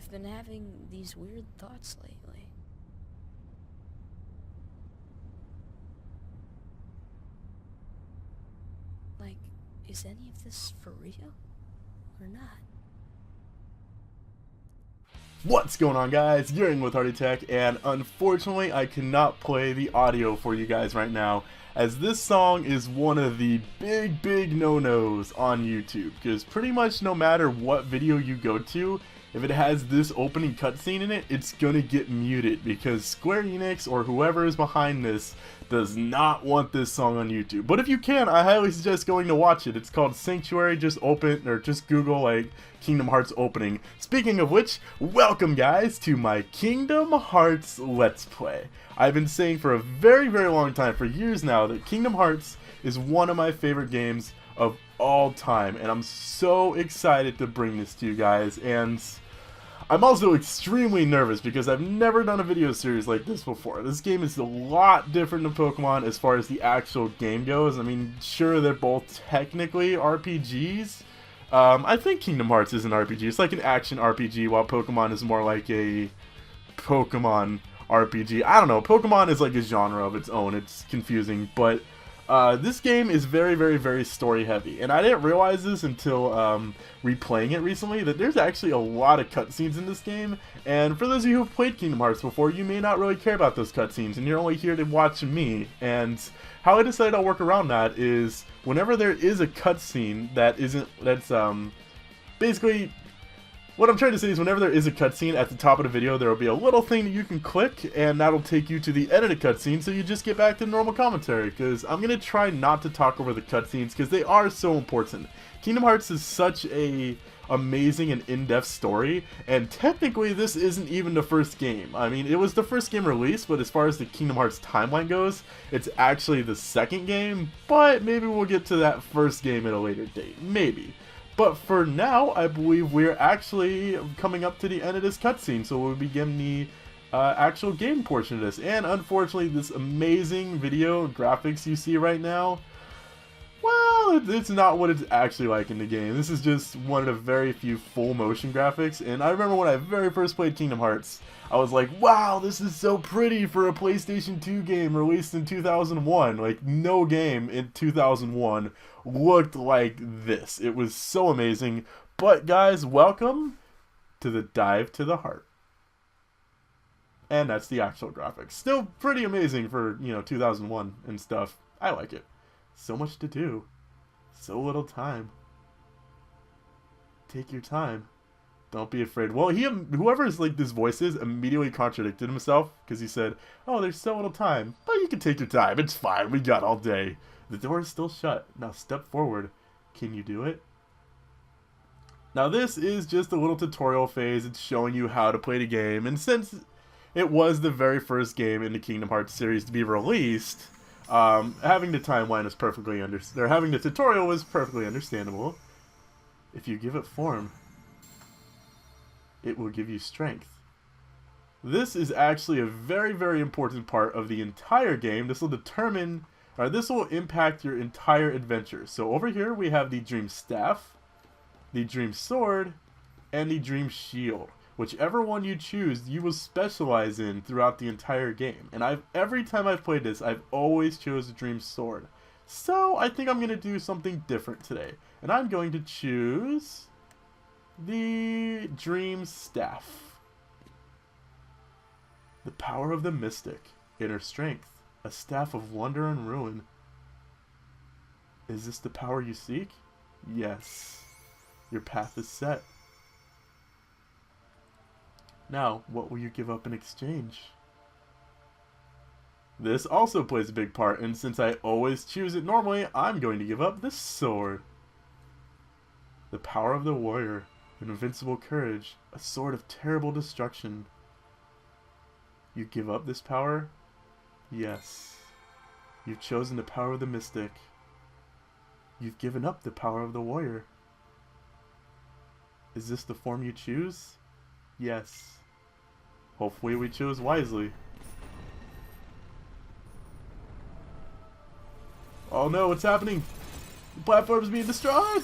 I've been having these weird thoughts lately. Like, is any of this for real? Or not? What's going on, guys? You're in with Hearty Tech, and unfortunately I cannot play the audio for you guys right now, as this song is one of the big no-nos on YouTube, because pretty much no matter what video you go to, if it has this opening cutscene in it, it's gonna get muted, because Square Enix or whoever is behind this does not want this song on YouTube. But if you can, I highly suggest going to watch it. It's called Sanctuary. Just Google like Kingdom Hearts opening. Speaking of which, welcome guys to my Kingdom Hearts Let's Play. I've been saying for a very long time, for years now, that Kingdom Hearts is one of my favorite games of all time, and I'm so excited to bring this to you guys. And I'm also extremely nervous because I've never done a video series like this before. This game is a lot different than Pokemon as far as the actual game goes. I mean, sure, they're both technically RPGs. I think Kingdom Hearts is an RPG. It's like an action RPG, while Pokemon is more like a Pokemon RPG. I don't know. Pokemon is like a genre of its own. It's confusing, but this game is very story heavy, and I didn't realize this until replaying it recently, that there's actually a lot of cutscenes in this game. And for those of you who've played Kingdom Hearts before, you may not really care about those cutscenes, and you're only here to watch me. And how I decided I'll work around that is, whenever there is a cutscene that's basically, what I'm trying to say is, whenever there is a cutscene at the top of the video, there will be a little thing that you can click, and that'll take you to the end of the cutscene, so you just get back to normal commentary, because I'm going to try not to talk over the cutscenes, because they are so important. Kingdom Hearts is such a amazing and in-depth story, and technically this isn't even the first game. I mean, it was the first game released, but as far as the Kingdom Hearts timeline goes, it's actually the second game, but maybe we'll get to that first game at a later date. Maybe. But for now, I believe we're actually coming up to the end of this cutscene, so we'll begin the actual game portion of this. And unfortunately, this amazing video graphics you see right now, well, it's not what it's actually like in the game. This is just one of the very few full motion graphics, and I remember when I very first played Kingdom Hearts, I was like, wow, this is so pretty for a PlayStation 2 game released in 2001. Like, no game in 2001 looked like this. It was so amazing. But guys, welcome to the Dive to the Heart. And that's the actual graphics. Still pretty amazing for, 2001 and stuff. I like it. So much to do. So little time. Take your time. Don't be afraid. Well, whoever's like this voice is immediately contradicted himself, because he said, oh, there's so little time. But you can take your time. It's fine. We got all day. The door is still shut. Now step forward. Can you do it? Now this is just a little tutorial phase. It's showing you how to play the game. And since it was the very first game in the Kingdom Hearts series to be released, having the timeline is having the tutorial was perfectly understandable. If you give it form, it will give you strength. This is actually a very important part of the entire game. This will impact your entire adventure. So over here we have the Dream Staff, the Dream Sword, and the Dream Shield. Whichever one you choose, you will specialize in throughout the entire game. And every time I've played this, I've always chose the Dream Sword. So I think I'm going to do something different today. And I'm going to choose the Dream Staff. The power of the mystic. Inner strength. A staff of wonder and ruin. Is this the power you seek? Yes. Your path is set. Now, what will you give up in exchange? This also plays a big part, and since I always choose it normally, I'm going to give up this sword. The power of the warrior. An invincible courage. A sword of terrible destruction. You give up this power? Yes. You've chosen the power of the mystic. You've given up the power of the warrior. Is this the form you choose? Yes. Hopefully we chose wisely. Oh no, what's happening? The platform's being destroyed!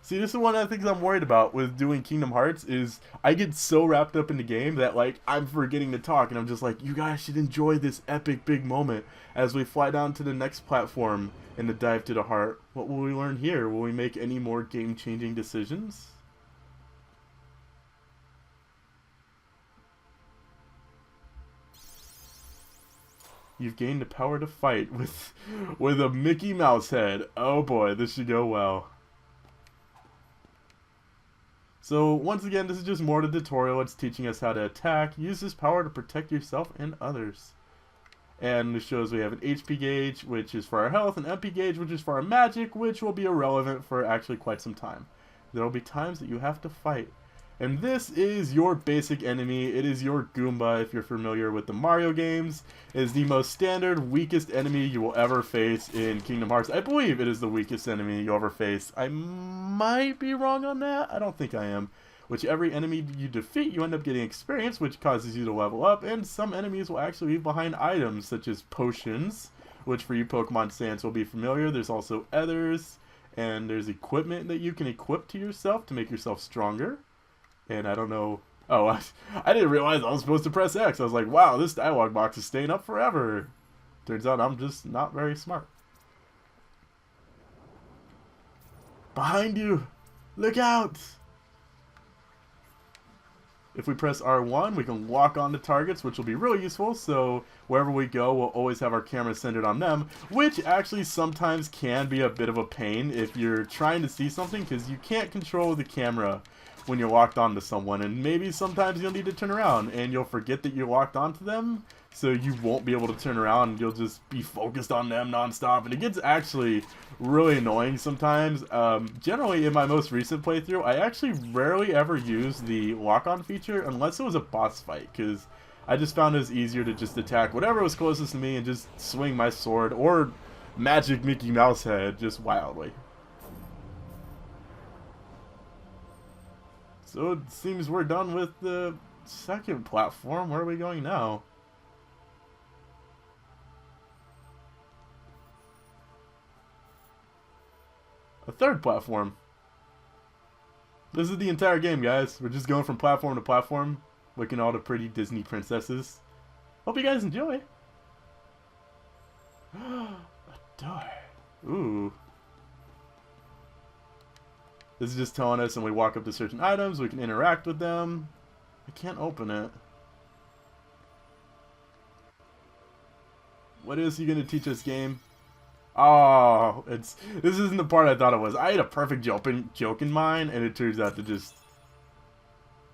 See, this is one of the things I'm worried about with doing Kingdom Hearts is I get so wrapped up in the game that like I'm forgetting to talk and I'm just like, you guys should enjoy this epic big moment as we fly down to the next platform in the dive to the heart. What will we learn here? Will we make any more game-changing decisions? You've gained the power to fight with a Mickey Mouse head. Oh boy, this should go well. So once again, this is just more of the tutorial. It's teaching us how to attack. Use this power to protect yourself and others. And this shows we have an HP gauge, which is for our health, an MP gauge, which is for our magic, which will be irrelevant for actually quite some time. There will be times that you have to fight. And this is your basic enemy. It is your Goomba, if you're familiar with the Mario games. It is the most standard, weakest enemy you will ever face in Kingdom Hearts. I believe it is the weakest enemy you'll ever face. I might be wrong on that. I don't think I am. Which every enemy you defeat, you end up getting experience, which causes you to level up. And some enemies will actually leave behind items, such as potions, which for you Pokemon Sans will be familiar. There's also ethers, and there's equipment that you can equip to yourself to make yourself stronger. And I don't know. Oh, I didn't realize I was supposed to press X. I was like, wow, this dialogue box is staying up forever. Turns out I'm just not very smart. Behind you! Look out! If we press R1, we can lock onto targets, which will be really useful. So wherever we go, we'll always have our camera centered on them, which actually sometimes can be a bit of a pain if you're trying to see something, because you can't control the camera when you're locked onto someone, and maybe sometimes you'll need to turn around and you'll forget that you're locked onto them, so you won't be able to turn around and you'll just be focused on them nonstop, and it gets actually really annoying sometimes. Generally in my most recent playthrough, I actually rarely ever use the lock-on feature unless it was a boss fight, because I just found it was easier to just attack whatever was closest to me and just swing my sword or magic Mickey Mouse head just wildly. So it seems we're done with the second platform. Where are we going now? A third platform. This is the entire game, guys. We're just going from platform to platform, looking at all the pretty Disney princesses. Hope you guys enjoy. A door. Ooh. This is just telling us when we walk up to certain items, we can interact with them. I can't open it. What is he going to teach us, game? Oh, this isn't the part I thought it was. I had a perfect joke in mind, and it turns out to just...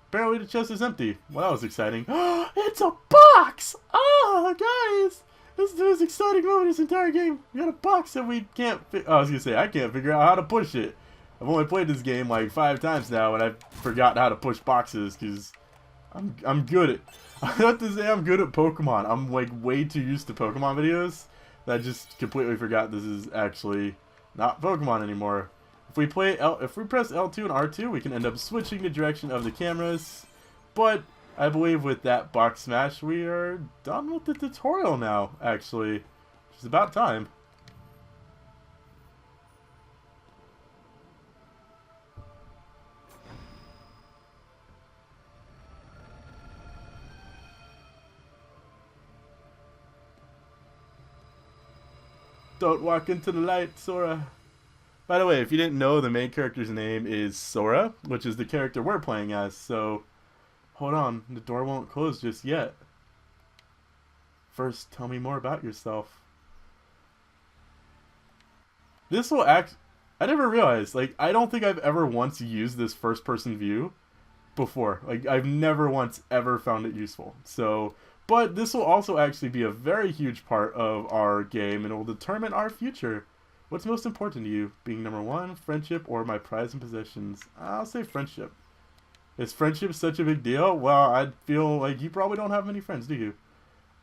Apparently the chest is empty. Well, that was exciting. It's a box! Oh, guys! This is the most exciting moment in this entire game. We got a box that we can't... I was going to say, I can't figure out how to push it. I've only played this game like 5 times now, and I've forgotten how to push boxes because I'm good at. I have to say I'm good at Pokemon. I'm like way too used to Pokemon videos that I just completely forgot this is actually not Pokemon anymore. If we press L2 and R2, we can end up switching the direction of the cameras. But I believe with that box smash, we are done with the tutorial now. Actually, which is about time. Don't walk into the light, Sora. By the way, if you didn't know, the main character's name is Sora, which is the character we're playing as, so... Hold on, the door won't close just yet. First, tell me more about yourself. This will act... I never realized, like, I don't think I've ever once used this first-person view before. Like, I've never once ever found it useful. So... But this will also actually be a very huge part of our game, and it will determine our future. What's most important to you? Being number one, friendship, or my prize and possessions? I'll say friendship. Is friendship such a big deal? Well, I feel like you probably don't have many friends, do you?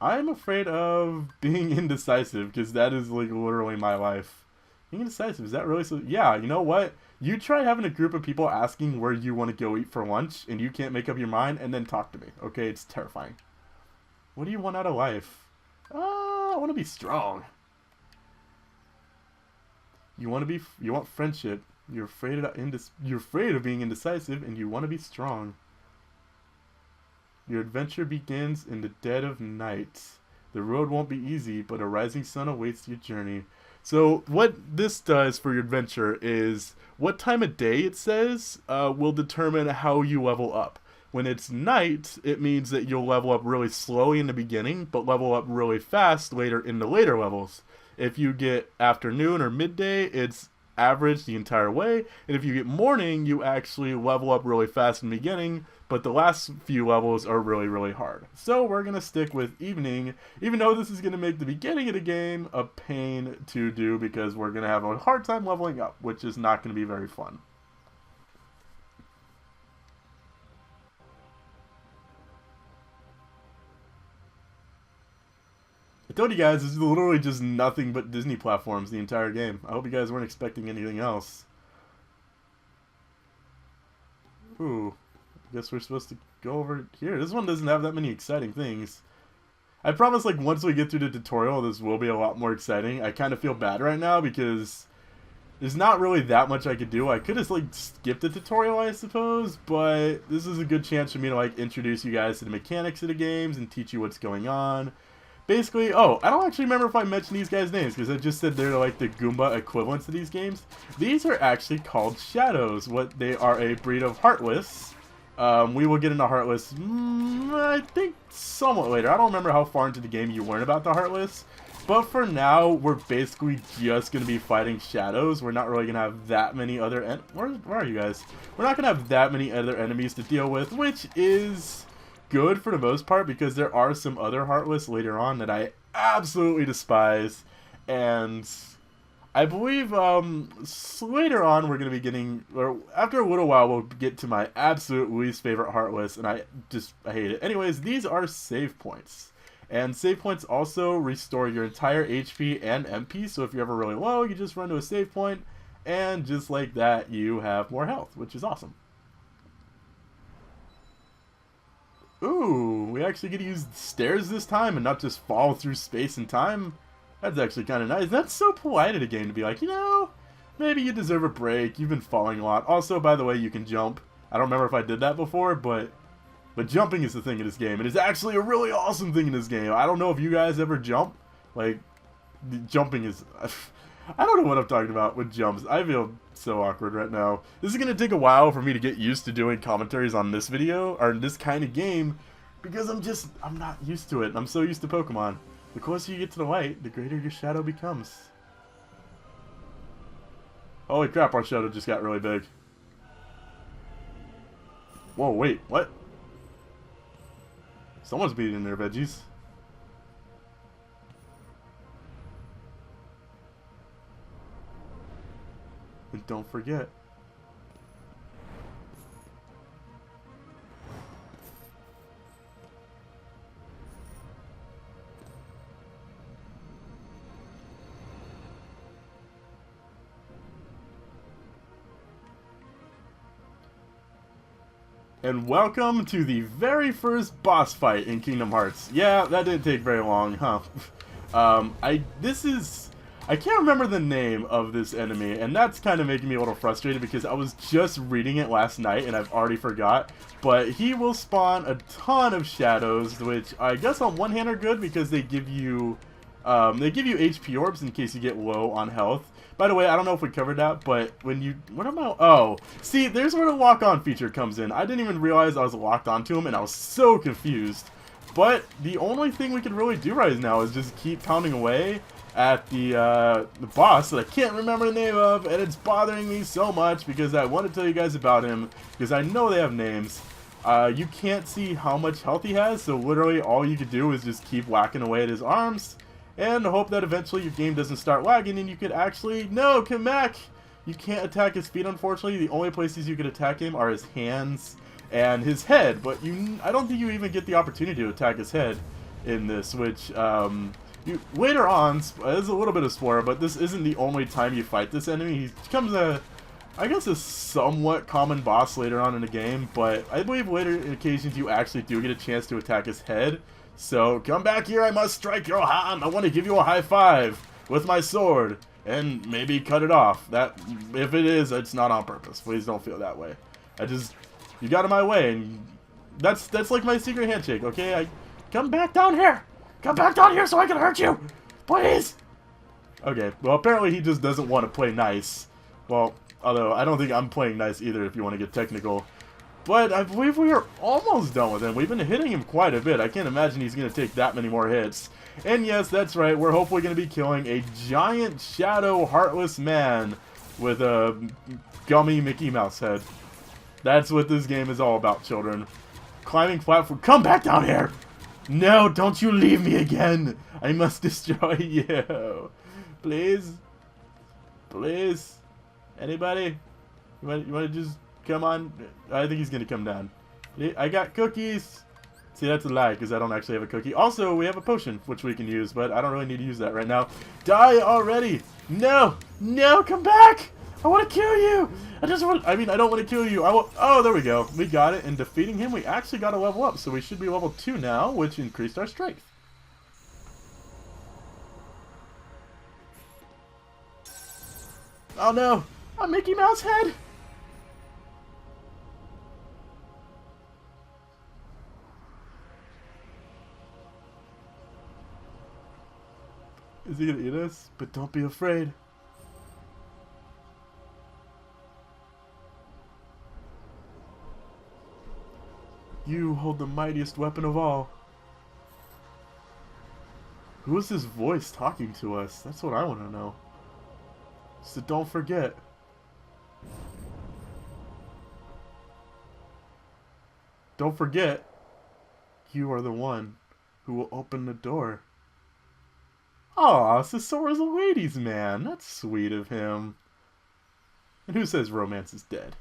I'm afraid of being indecisive, because that is like literally my life. Being indecisive, is that really so? Yeah, you know what? You try having a group of people asking where you want to go eat for lunch, and you can't make up your mind, and then talk to me. Okay, it's terrifying. What do you want out of life? I want to be strong. You want friendship. You're afraid of being indecisive, and you want to be strong. Your adventure begins in the dead of night. The road won't be easy, but a rising sun awaits your journey. So what this does for your adventure is what time of day it says will determine how you level up. When it's night, it means that you'll level up really slowly in the beginning, but level up really fast later in the later levels. If you get afternoon or midday, it's average the entire way. And if you get morning, you actually level up really fast in the beginning, but the last few levels are really, really hard. So we're going to stick with evening, even though this is going to make the beginning of the game a pain to do because we're going to have a hard time leveling up, which is not going to be very fun. I told you guys, this is literally just nothing but Disney platforms the entire game. I hope you guys weren't expecting anything else. Ooh, I guess we're supposed to go over here. This one doesn't have that many exciting things. I promise, like, once we get through the tutorial, this will be a lot more exciting. I kind of feel bad right now because there's not really that much I could do. I could have, like, skipped the tutorial, I suppose, but this is a good chance for me to, like, introduce you guys to the mechanics of the games and teach you what's going on. Basically, oh, I don't actually remember if I mentioned these guys' names, because I just said they're like the Goomba equivalents to these games. These are actually called Shadows. They are a breed of Heartless. We will get into Heartless, I think, somewhat later. I don't remember how far into the game you learn about the Heartless. But for now, we're basically just going to be fighting Shadows. We're not really going to have that many other... Where are you guys? We're not going to have that many other enemies to deal with, which is good for the most part because there are some other Heartless later on that I absolutely despise, and I believe later on we're going to be getting, or after a little while we'll get to my absolute least favorite Heartless, and I hate it. Anyways, these are save points, and save points also restore your entire HP and MP, so if you're ever really low, you just run to a save point, and just like that you have more health, which is awesome. Ooh, we actually get to use stairs this time and not just fall through space and time. That's actually kind of nice. That's so polite of a game to be like, you know, maybe you deserve a break. You've been falling a lot. Also, by the way, you can jump. I don't remember if I did that before, but jumping is the thing in this game. It is actually a really awesome thing in this game. I don't know if you guys ever jump. Like, jumping is... I don't know what I'm talking about with jumps. I feel so awkward right now. This is going to take a while for me to get used to doing commentaries on this video, or this kind of game, because I'm not used to it. I'm so used to Pokemon. The closer you get to the light, the greater your shadow becomes. Holy crap, our shadow just got really big. Whoa, wait, what? Someone's beating their veggies. And don't forget. And welcome to the very first boss fight in Kingdom Hearts. Yeah, that didn't take very long, huh? I can't remember the name of this enemy, and that's kind of making me a little frustrated because I was just reading it last night and I've already forgot. But he will spawn a ton of shadows, which I guess on one hand are good because they give you HP orbs in case you get low on health. By the way, I don't know if we covered that, but when you... Oh, see, there's where the lock-on feature comes in. I didn't even realize I was locked onto him, and I was so confused. But the only thing we can really do right now is just keep pounding away at the boss that I can't remember the name of, and it's bothering me so much because I want to tell you guys about him, because I know they have names. You can't see how much health he has, so literally all you could do is just keep whacking away at his arms, and hope that eventually your game doesn't start lagging and you could actually... No, come back! You can't attack his feet, unfortunately. The only places you could attack him are his hands and his head, but I don't think you even get the opportunity to attack his head in this, which, later on, there's a little bit of spoiler, but this isn't the only time you fight this enemy. He becomes I guess a somewhat common boss later on in the game, but I believe later occasions you actually do get a chance to attack his head. So, come back here, I must strike your hand, I want to give you a high five with my sword. and maybe cut it off. That, if it is, it's not on purpose. Please don't feel that way. You got in my way, and that's like my secret handshake, okay? Come back down here! Come back down here so I can hurt you! Please! Okay, well, apparently he just doesn't want to play nice. Well, although I don't think I'm playing nice either if you want to get technical. But I believe we are almost done with him. We've been hitting him quite a bit. I can't imagine he's going to take that many more hits. And yes, that's right, we're hopefully going to be killing a giant shadow heartless man with a gummy Mickey Mouse head. That's what this game is all about, children. Climbing platform. Come back down here! No, don't you leave me again! I must destroy you. Please? Please? Anybody? You want to just come on? I think he's going to come down. I got cookies! See, that's a lie, because I don't actually have a cookie. Also, we have a potion, which we can use, but I don't really need to use that right now. Die already! No! No, come back! I want to kill you! I don't want to kill you. Oh, there we go. We got it. And defeating him, we actually got a level up. So we should be level 2 now, which increased our strength. Oh no! A Mickey Mouse head! Is he gonna eat us? But don't be afraid. You hold the mightiest weapon of all. Who is this voice talking to us? That's what I want to know. So don't forget. Don't forget, you are the one who will open the door. Aw, so Sora's a ladies' man. That's sweet of him. And who says romance is dead?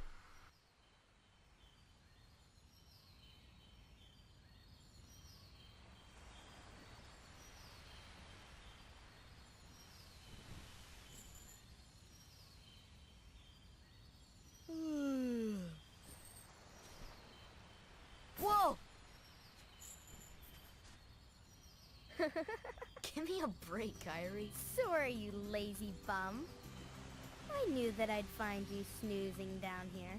Whoa! Give me a break, Kyrie. Sorry, you lazy bum. I knew that I'd find you snoozing down here.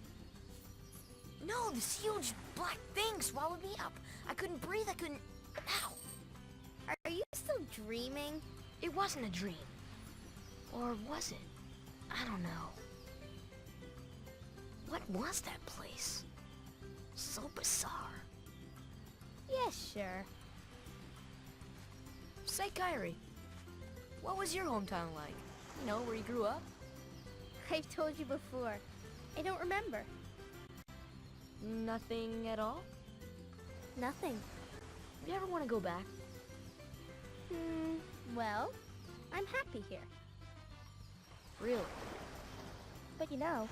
No, this huge black thing swallowed me up. I couldn't breathe, I couldn't... Ow! Are you still dreaming? It wasn't a dream. Or was it? I don't know. What was that place? So bizarre. Yeah, sure. Say, Kyrie, what was your hometown like? You know, where you grew up? I've told you before. I don't remember. Nothing at all? Nothing. You ever want to go back? Well, I'm happy here. Really? But you know,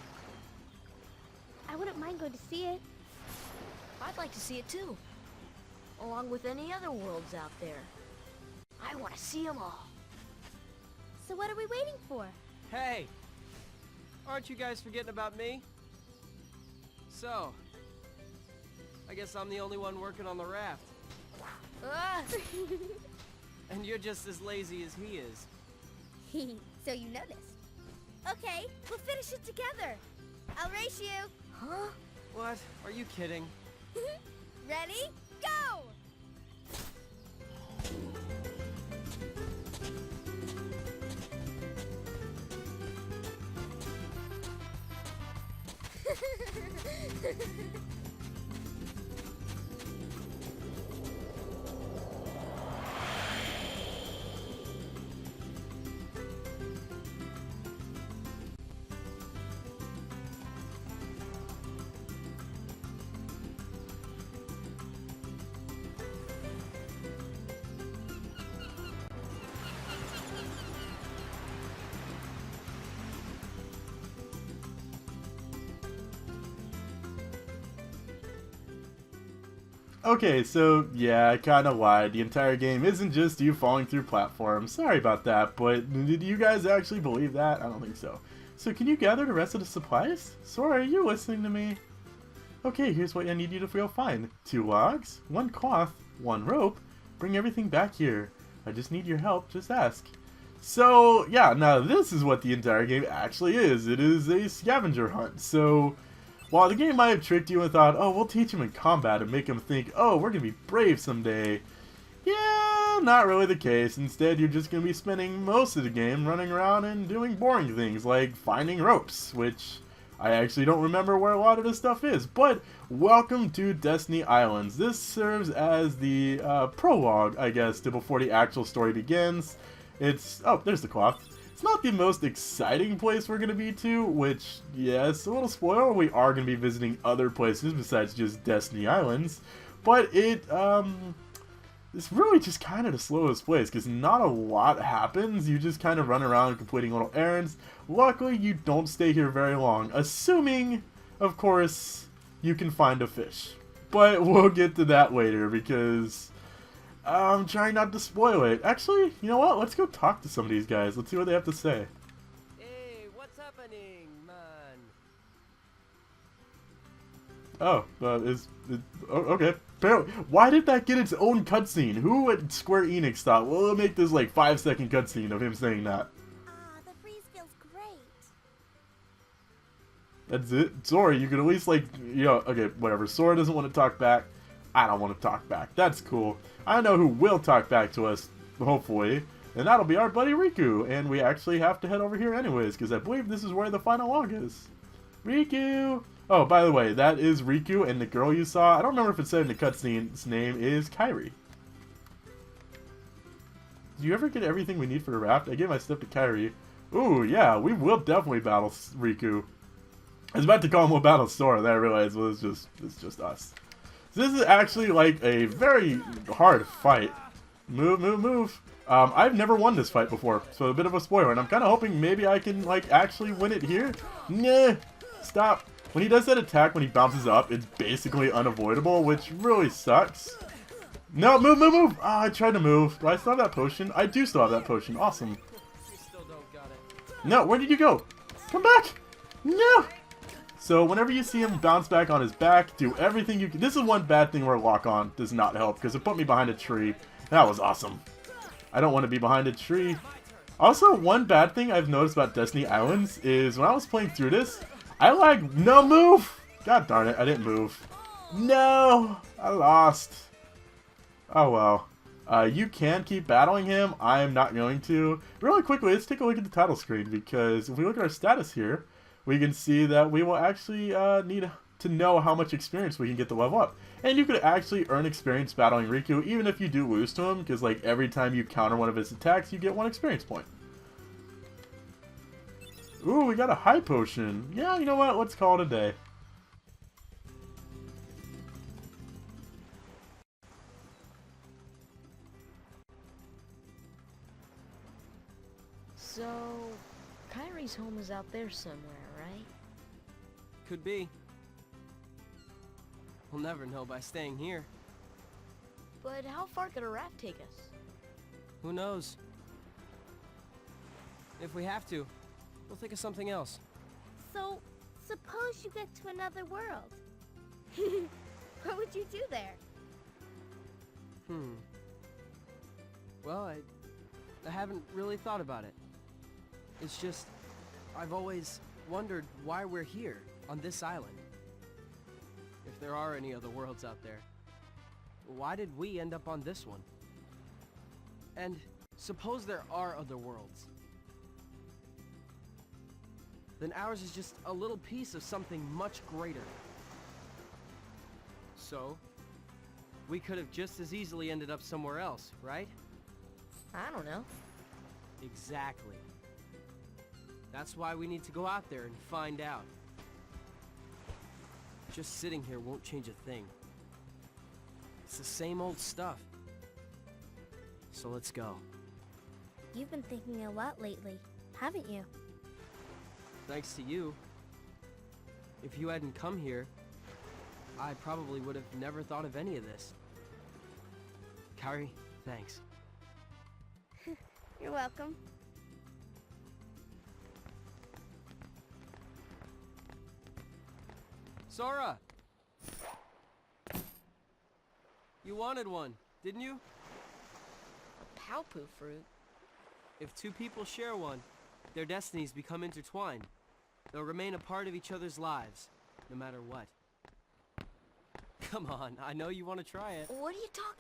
I wouldn't mind going to see it. I'd like to see it too. Along with any other worlds out there. I want to see them all. So what are we waiting for? Hey! Aren't you guys forgetting about me? So, I guess I'm the only one working on the raft. Ah! And you're just as lazy as he is. So you noticed. Okay, we'll finish it together. I'll race you. Huh? What? Are you kidding? Ready? Go! Okay, so yeah, I kinda lied. The entire game isn't just you falling through platforms. Sorry about that, but did you guys actually believe that? I don't think so. So can you gather the rest of the supplies? Sora, are you listening to me? Okay, here's what I need you to feel fine. 2 logs, 1 cloth, 1 rope. Bring everything back here. I just need your help, just ask. So, yeah, now this is what the entire game actually is. It is a scavenger hunt. So, while the game might have tricked you and thought, oh, we'll teach him in combat and make him think, oh, we're going to be brave someday. Yeah, not really the case. Instead, you're just going to be spending most of the game running around and doing boring things like finding ropes, which I actually don't remember where a lot of this stuff is. But welcome to Destiny Islands. This serves as the prologue, I guess, to before the actual story begins. It's, oh, there's the cloth. It's not the most exciting place we're going to be to, which, yes, a little spoiler, we are going to be visiting other places besides just Destiny Islands. But it's really just kind of the slowest place, because not a lot happens. You just kind of run around completing little errands. Luckily, you don't stay here very long, assuming, of course, you can find a fish. But we'll get to that later, because I'm trying not to spoil it. Actually, you know what? Let's go talk to some of these guys. Let's see what they have to say. Hey, what's happening, man? Oh, okay. Apparently, why did that get its own cutscene? Who at Square Enix thought, well, we'll make this like 5-second cutscene of him saying that? The freeze feels great. That's it? Sora, you could at least like, you know, okay, whatever. Sora doesn't want to talk back. I don't want to talk back. That's cool. I know who will talk back to us, hopefully. And that'll be our buddy Riku. And we actually have to head over here anyways, because I believe this is where the final log is. Riku! Oh, by the way, that is Riku, and the girl you saw, I don't remember if it said in the cutscene's name, is Kairi. Do you ever get everything we need for the raft? I gave my stuff to Kairi. Ooh, yeah, we will definitely battle Riku. I was about to call him we'll battle Sora, then I realized, well, it's just us. So this is actually like a very hard fight. Move, move, move. I've never won this fight before, so a bit of a spoiler, and I'm kind of hoping maybe I can, like, actually win it here. Nah, stop. When he does that attack, when he bounces up, it's basically unavoidable, which really sucks. No, move, move, move! Ah, I tried to move. Do I still have that potion? I do still have that potion. Awesome. You still don't got it. No, where did you go? Come back! No! So whenever you see him bounce back on his back, do everything you can. This is one bad thing where lock-on does not help, because it put me behind a tree. That was awesome. I don't want to be behind a tree. Also, one bad thing I've noticed about Destiny Islands is when I was playing through this, I lagged. No, move! God darn it, I didn't move. No! I lost. Oh well. You can keep battling him. I am not going to. Really quickly, let's take a look at the title screen, because if we look at our status here, we can see that we will actually need to know how much experience we can get to level up. And you could actually earn experience battling Riku, even if you do lose to him, because like every time you counter one of his attacks, you get 1 experience point. Ooh, we got a high potion. Yeah, you know what? Let's call it a day. So, Kairi's home is out there somewhere, right? Could be. We'll never know by staying here. But how far could a raft take us? Who knows? If we have to, we'll think of something else. So, suppose you get to another world. What would you do there? Well, I haven't really thought about it. It's just, I've always wondered why we're here, on this island. If there are any other worlds out there, why did we end up on this one? And suppose there are other worlds. Then ours is just a little piece of something much greater. So, we could have just as easily ended up somewhere else, right? I don't know. Exactly. That's why we need to go out there and find out. Just sitting here won't change a thing. It's the same old stuff. So let's go. You've been thinking a lot lately, haven't you? Thanks to you. If you hadn't come here, I probably would have never thought of any of this. Kairi, thanks. You're welcome. Sora! You wanted one, didn't you? A Palpu fruit? If two people share one, their destinies become intertwined. They'll remain a part of each other's lives, no matter what. Come on, I know you want to try it. What are you talking?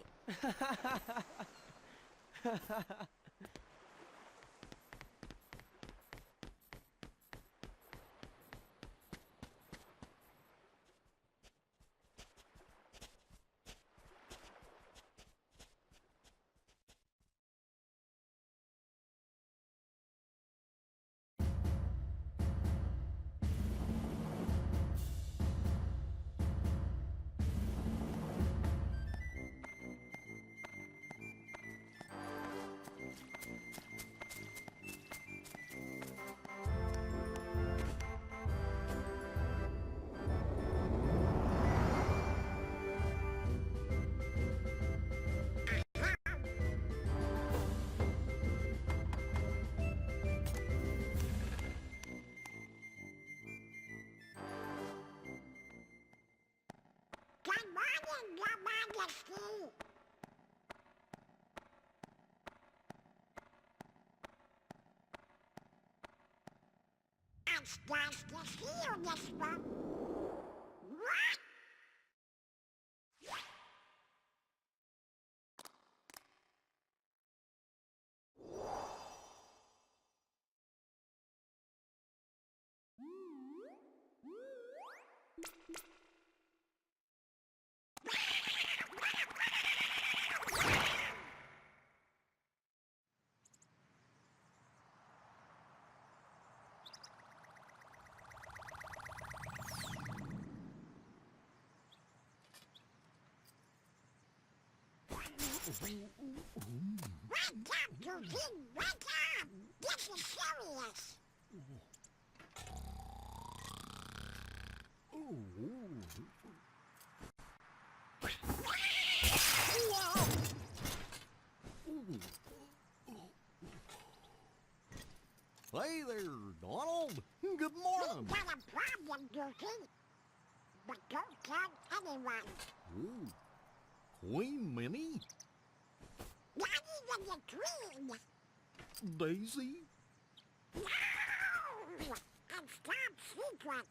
Good morning, Your Majesty. It's nice to see you this month. What? Wake up, you king! Wake up! This is serious! Hey there, Donald. Good We morning. got a problem, Goofy. But don't tell anyone. Ooh, Queen Minnie? Not even the Queen. Daisy? No! It's top secret.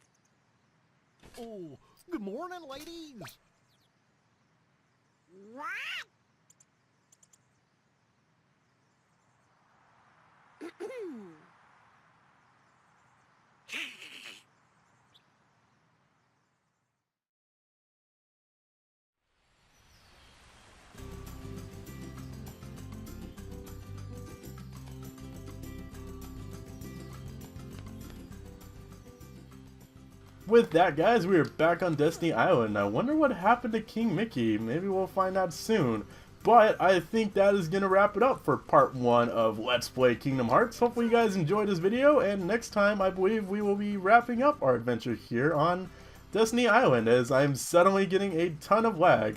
Oh, good morning, ladies. What? With that, guys, we are back on Destiny Island. I wonder what happened to King Mickey. Maybe we'll find out soon. But I think that is going to wrap it up for part 1 of Let's Play Kingdom Hearts. Hopefully you guys enjoyed this video, and next time I believe we will be wrapping up our adventure here on Destiny Island, as I'm suddenly getting a ton of lag.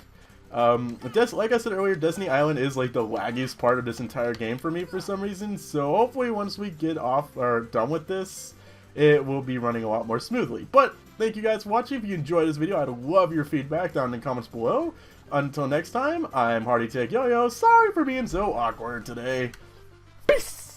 Like I said earlier, Destiny Island is like the laggiest part of this entire game for me for some reason, so hopefully once we get off or done with this, it will be running a lot more smoothly. But thank you guys for watching. If you enjoyed this video, I'd love your feedback down in the comments below. Until next time, I'm Hardy Tech Yo-Yo. Sorry for being so awkward today. Peace!